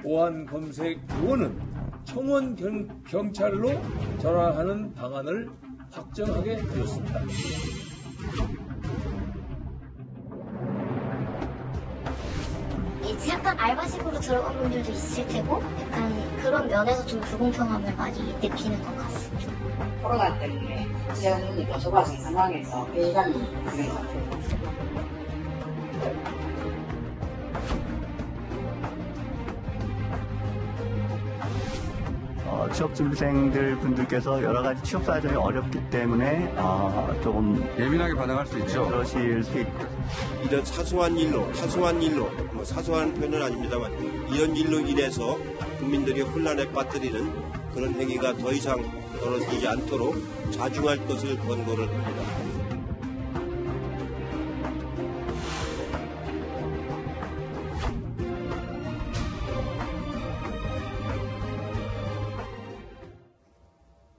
보안 검색 요원은 청원 경찰로 전환하는 방안을 확정하게 되었습니다. 이제 약간 알바식으로 들어간 분들도 있을 테고 약간 그런 면에서 좀 불공평함을 많이 느끼는 것 같습니다. 코로나 때문에 지원이 더 좁아진 상황에서 회의감이 드는 것 같아요. 취업준비생들 분들께서 여러 가지 취업 사정이 어렵기 때문에 조금 예민하게 반응할 수 있죠. 그러실 수 있고 이런 사소한 일로 뭐 사소한 표현은 아닙니다만 이런 일로 인해서 국민들이 혼란에 빠뜨리는 그런 행위가 더 이상 벌어지지 않도록 자중할 것을 권고를 합니다.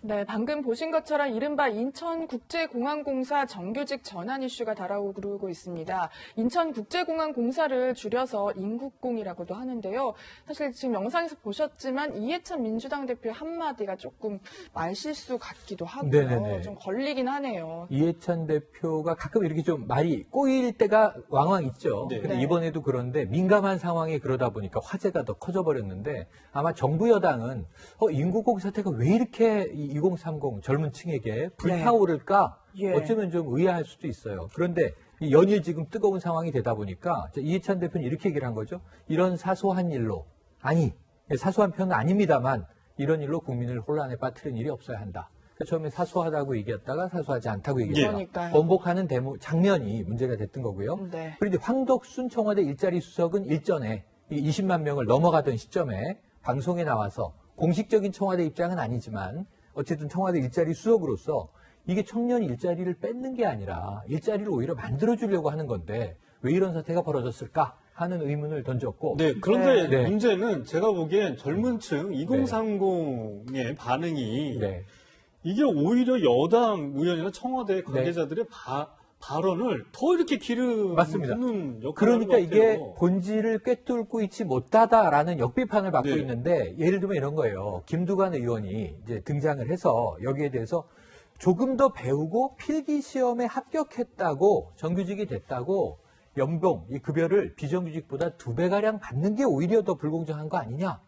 네, 방금 보신 것처럼 이른바 인천국제공항공사 정규직 전환 이슈가 달아오르고 있습니다. 인천국제공항공사를 줄여서 인국공이라고도 하는데요. 사실 지금 영상에서 보셨지만 이해찬 민주당 대표 한마디가 조금 말실수 같기도 하고요. 네네네. 좀 걸리긴 하네요. 이해찬 대표가 가끔 이렇게 좀 말이 꼬일 때가 왕왕 있죠. 네. 근데 네. 이번에도 그런데 민감한 상황에 그러다 보니까 화제가 더 커져버렸는데 아마 정부 여당은 인국공 사태가 왜 이렇게 2030 젊은 층에게 불타오를까 예. 어쩌면 좀 의아할 수도 있어요. 그런데 이 연일 지금 뜨거운 상황이 되다 보니까 이해찬 대표는 이렇게 얘기를 한 거죠. 이런 사소한 일로 사소한 편은 아닙니다만 이런 일로 국민을 혼란에 빠뜨리는 일이 없어야 한다. 처음에 사소하다고 얘기했다가 사소하지 않다고 얘기했다가 번복하는 장면이 문제가 됐던 거고요. 네. 그런데 황덕순 청와대 일자리 수석은 일전에 20만 명을 넘어가던 시점에 방송에 나와서 공식적인 청와대 입장은 아니지만 어쨌든 청와대 일자리 수석으로서 이게 청년 일자리를 뺏는 게 아니라 일자리를 오히려 만들어주려고 하는 건데 왜 이런 사태가 벌어졌을까 하는 의문을 던졌고. 네, 그런데 네. 문제는 제가 보기엔 젊은 층 2030의 반응이 이게 오히려 여당 의원이나 청와대 관계자들의 발언을 더 이렇게 기름 붓는 역할을 그러니까 하는 것 이게 같아요. 본질을 꿰뚫고 있지 못하다라는 역비판을 받고 네. 있는데 예를 들면 이런 거예요. 김두관 의원이 이제 등장을 해서 여기에 대해서 조금 더 배우고 필기 시험에 합격했다고 정규직이 됐다고 연봉, 이 급여를 비정규직보다 2배가량 받는 게 오히려 더 불공정한 거 아니냐?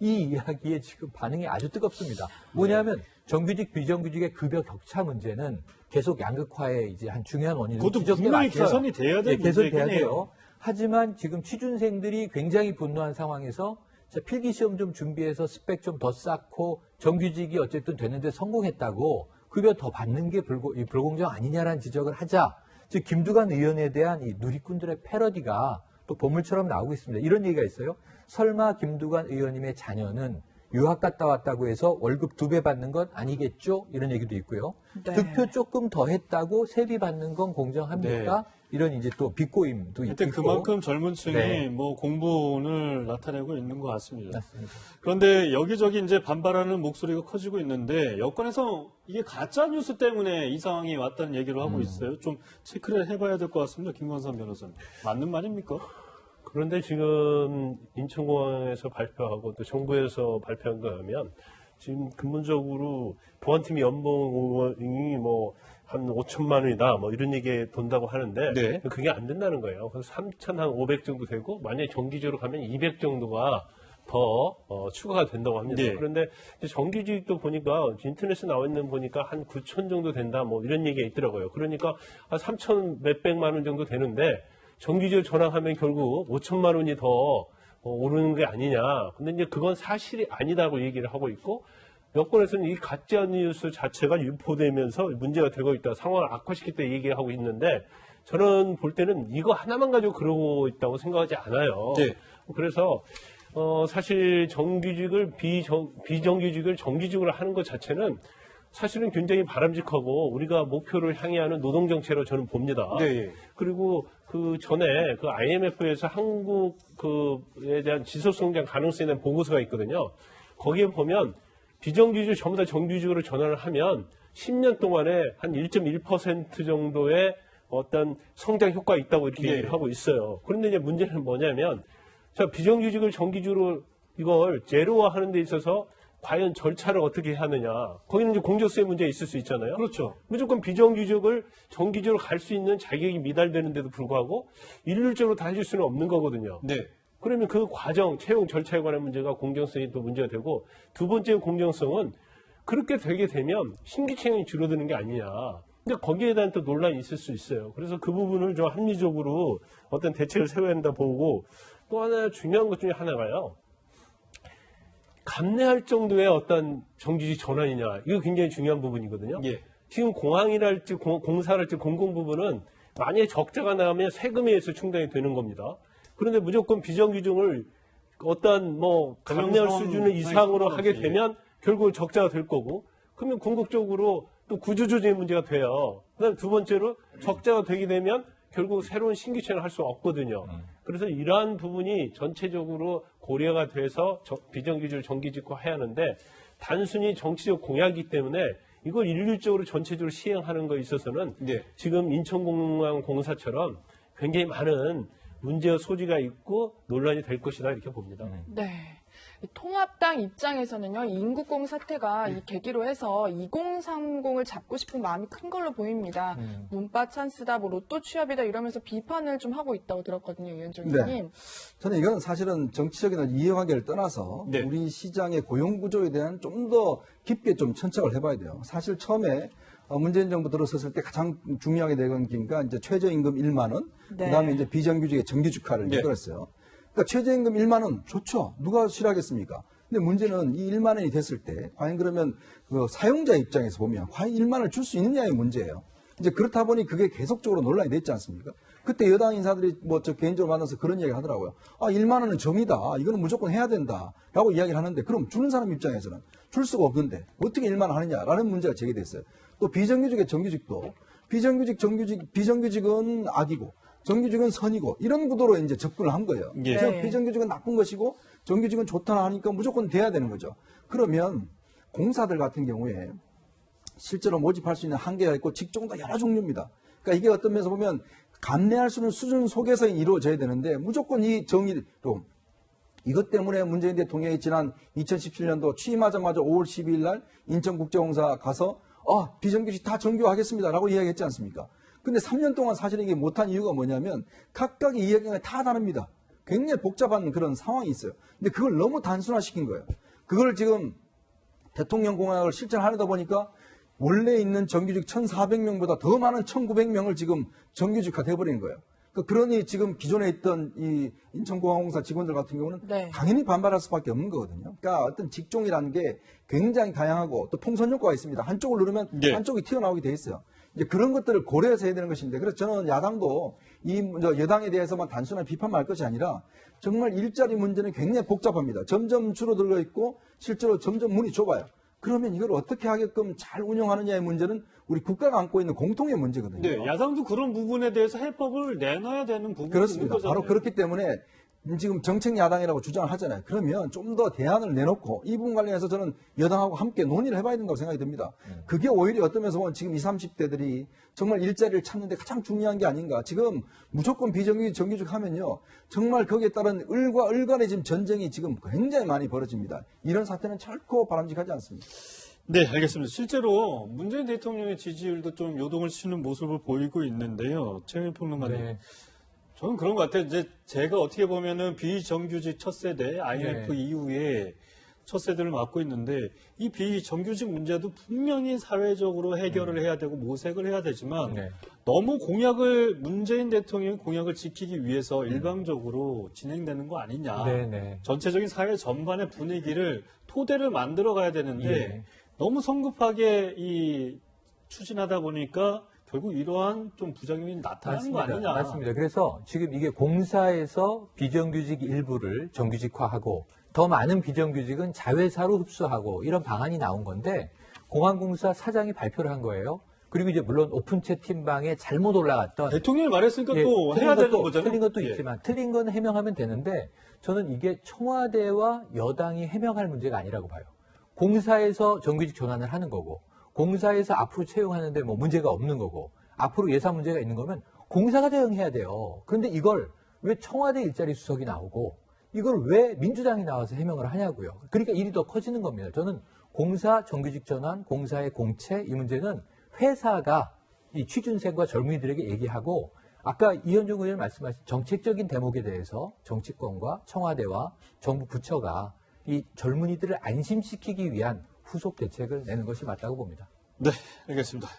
이 이야기에 지금 반응이 아주 뜨겁습니다. 뭐냐면 정규직, 비정규직의 급여 격차 문제는 계속 양극화의 이제 한 중요한 원인으로 그것도 지적돼 분명히 왔어요. 개선이 돼야 되는 개선돼야 문제긴 해요. 돼요. 하지만 지금 취준생들이 굉장히 분노한 상황에서 필기시험 좀 준비해서 스펙 좀 더 쌓고 정규직이 어쨌든 되는데 성공했다고 급여 더 받는 게 불공정 아니냐라는 지적을 하자. 즉 김두관 의원에 대한 이 누리꾼들의 패러디가 또 보물처럼 나오고 있습니다. 이런 얘기가 있어요. 설마 김두관 의원님의 자녀는 유학 갔다 왔다고 해서 월급 2배 받는 건 아니겠죠? 이런 얘기도 있고요. 네. 득표 조금 더 했다고 세비 받는 건 공정합니까? 이런 이제 또 비꼬임도 있고. 하여튼 그만큼 젊은 층이 네. 뭐 공분을 나타내고 있는 것 같습니다. 맞습니다. 그런데 여기저기 이제 반발하는 목소리가 커지고 있는데 여권에서 이게 가짜 뉴스 때문에 이 상황이 왔다는 얘기를 하고 있어요. 좀 체크를 해봐야 될 것 같습니다. 김광선 변호사님. 맞는 말입니까? 그런데 지금 인천공항에서 발표하고 또 정부에서 발표한 거 하면 지금 근본적으로 보안팀 연봉이 뭐 한 5천만 원이다 뭐 이런 얘기 돈다고 하는데 네. 그게 안 된다는 거예요. 그래서 3,500 정도 되고 만약에 정기적으로 가면 200 정도가 더 추가가 된다고 합니다. 네. 그런데 이제 정규직도 보니까 인터넷에 나와 있는 보니까 한 9천 정도 된다 뭐 이런 얘기가 있더라고요. 그러니까 한 3천 몇백만 원 정도 되는데 정규직을 전환하면 결국 5천만 원이 더 오르는 게 아니냐. 근데 이제 그건 사실이 아니다고 얘기를 하고 있고 여권에서는 이 가짜 뉴스 자체가 유포되면서 문제가 되고 있다. 상황을 악화시켰다 얘기하고 있는데 저는 볼 때는 이거 하나만 가지고 그러고 있다고 생각하지 않아요. 네. 그래서 사실 정규직을 비정규직을 정규직으로 하는 것 자체는 사실은 굉장히 바람직하고 우리가 목표를 향해 하는 노동정책으로 저는 봅니다. 네. 그리고 그 전에 그 IMF에서 한국에 대한 지속성장 가능성에 대한 보고서가 있거든요. 거기에 보면 비정규직 전부 다 정규직으로 전환을 하면 10년 동안에 한 1.1% 정도의 어떤 성장 효과가 있다고 이렇게 얘기를 하고 있어요. 그런데 이제 문제는 뭐냐면 자, 비정규직을 정규직으로 이걸 제로화하는 데 있어서 과연 절차를 어떻게 하느냐. 거기는 이제 공정성의 문제가 있을 수 있잖아요. 그렇죠. 무조건 비정규직을 정규직으로 갈 수 있는 자격이 미달되는데도 불구하고 일률적으로 다 해줄 수는 없는 거거든요. 네. 그러면 그 과정, 채용 절차에 관한 문제가 공정성이 또 문제가 되고, 두 번째 공정성은 그렇게 되게 되면 신규 채용이 줄어드는 게 아니냐. 근데 거기에 대한 또 논란이 있을 수 있어요. 그래서 그 부분을 좀 합리적으로 어떤 대책을 세워야 한다 보고, 또 하나 중요한 것 중에 하나가요. 감내할 정도의 어떤 정규직 전환이냐. 이거 굉장히 중요한 부분이거든요. 예. 지금 공항이랄지 공사랄지 공공 부분은 만약에 적자가 나면 세금에 의해서 충당이 되는 겁니다. 그런데 무조건 비정규직을 어떤 뭐 감내할 수준 이상으로 하게 되면 결국 적자가 될 거고, 그러면 궁극적으로 또 구조조정의 문제가 돼요. 그다음 두 번째로 적자가 되게 되면 결국 새로운 신규 채용을 할 수 없거든요. 그래서 이러한 부분이 전체적으로 고려가 돼서 비정규직을 정규직화해야 하는데, 단순히 정치적 공약이기 때문에 이걸 일률적으로 전체적으로 시행하는 거에 있어서는 지금 인천공항공사처럼 굉장히 많은 문제와 소지가 있고 논란이 될 것이다, 이렇게 봅니다. 네. 통합당 입장에서는요, 인국공 사태가 이 계기로 해서 2030을 잡고 싶은 마음이 큰 걸로 보입니다. 문바 찬스다, 뭐 로또 취업이다 이러면서 비판을 좀 하고 있다고 들었거든요, 위원장 의원님. 저는 이건 사실은 정치적인 이해관계를 떠나서 우리 시장의 고용 구조에 대한 좀 더 깊게 좀 천착을 해봐야 돼요. 사실 처음에 문재인 정부 들어섰을 때 가장 중요하게 되건 게니까 이제 최저임금 1만 원, 그다음에 이제 비정규직의 정규직화를 이끌었어요. 그러니까 최저임금 1만 원 좋죠. 누가 싫어하겠습니까? 근데 문제는 이 1만 원이 됐을 때 과연 그러면 그 사용자 입장에서 보면 과연 1만 원을 줄 수 있느냐의 문제예요. 이제 그렇다 보니 그게 계속적으로 논란이 됐지 않습니까? 그때 여당 인사들이 뭐 저 개인적으로 만나서 그런 이야기 하더라고요. 1만 원은 정이다. 이거는 무조건 해야 된다. 라고 이야기를 하는데, 그럼 주는 사람 입장에서는 줄 수가 없는데 어떻게 1만 원 하느냐라는 문제가 제기됐어요. 또 비정규직의 정규직도 비정규직은 악이고 정규직은 선이고 이런 구도로 이제 접근을 한 거예요. 그래서 비정규직은 나쁜 것이고 정규직은 좋다 하니까 무조건 돼야 되는 거죠. 그러면 공사들 같은 경우에 실제로 모집할 수 있는 한계가 있고 직종도 여러 종류입니다. 그러니까 이게 어떤 면에서 보면 감내할 수 있는 수준 속에서 이루어져야 되는데 무조건 이 정의로, 이것 때문에 문재인 대통령이 지난 2017년도 취임하자마자 5월 12일 날 인천국제공사 가서 비정규직 다 정규화하겠습니다 라고 이야기했지 않습니까? 근데 3년 동안 사실 이게 못한 이유가 뭐냐면 각각의 이야기가 다 다릅니다. 굉장히 복잡한 그런 상황이 있어요. 근데 그걸 너무 단순화시킨 거예요. 그걸 지금 대통령 공약을 실천하려다 보니까 원래 있는 정규직 1,400명보다 더 많은 1,900명을 지금 정규직화 돼버린 거예요. 그러니 지금 기존에 있던 이 인천공항공사 직원들 같은 경우는 당연히 반발할 수밖에 없는 거거든요. 그러니까 어떤 직종이라는 게 굉장히 다양하고 또 풍선 효과가 있습니다. 한쪽을 누르면 한쪽이 튀어나오게 돼 있어요. 이제 그런 것들을 고려해서 해야 되는 것인데, 그래서 저는 야당도 이 여당에 대해서만 단순한 비판만 할 것이 아니라 정말 일자리 문제는 굉장히 복잡합니다. 점점 줄어들고 있고 실제로 점점 문이 좁아요. 그러면 이걸 어떻게 하게끔 잘 운영하느냐의 문제는 우리 국가가 안고 있는 공통의 문제거든요. 네, 야당도 그런 부분에 대해서 해법을 내놔야 되는 부분이 그렇습니다. 있는 거잖아요. 바로 그렇기 때문에 지금 정책 야당이라고 주장을 하잖아요. 그러면 좀 더 대안을 내놓고 이 부분 관련해서 저는 여당하고 함께 논의를 해봐야 된다고 생각이 듭니다. 그게 오히려 어떤 면에서 보면 지금 20, 30대들이 정말 일자리를 찾는데 가장 중요한 게 아닌가. 지금 무조건 비정규직, 정규직 하면요. 정말 거기에 따른 을과 을 간의 지금 전쟁이 지금 굉장히 많이 벌어집니다. 이런 사태는 결코 바람직하지 않습니다. 네, 알겠습니다. 실제로 문재인 대통령의 지지율도 좀 요동을 치는 모습을 보이고 있는데요. 최영일 평론가님. 네. 저는 그런 것 같아요. 이제 제가 어떻게 보면은 비정규직 첫 세대, IMF 이후에 첫 세대를 맡고 있는데 이 비정규직 문제도 분명히 사회적으로 해결을 해야 되고 모색을 해야 되지만 너무 문재인 대통령의 공약을 지키기 위해서 일방적으로 진행되는 거 아니냐. 전체적인 사회 전반의 분위기를 토대를 만들어 가야 되는데 너무 성급하게 추진하다 보니까 결국 이러한 좀 부작용이 나타나는 거 아니냐. 맞습니다. 그래서 지금 이게 공사에서 비정규직 일부를 정규직화하고 더 많은 비정규직은 자회사로 흡수하고 이런 방안이 나온 건데 공항공사 사장이 발표를 한 거예요. 그리고 이제 물론 오픈채 팀방에 잘못 올라갔던 대통령이 말했으니까 또 해야 되는 거잖아요. 틀린 것도 있지만 틀린 건 해명하면 되는데 저는 이게 청와대와 여당이 해명할 문제가 아니라고 봐요. 공사에서 정규직 전환을 하는 거고 공사에서 앞으로 채용하는데 뭐 문제가 없는 거고 앞으로 예산 문제가 있는 거면 공사가 대응해야 돼요. 그런데 이걸 왜 청와대 일자리 수석이 나오고 이걸 왜 민주당이 나와서 해명을 하냐고요. 그러니까 일이 더 커지는 겁니다. 저는 공사 정규직 전환, 공사의 공채 이 문제는 회사가 이 취준생과 젊은이들에게 얘기하고 아까 이현종 의원 말씀하신 정책적인 대목에 대해서 정치권과 청와대와 정부 부처가 이 젊은이들을 안심시키기 위한 후속 대책을 내는 것이 맞다고 봅니다. 네, 알겠습니다.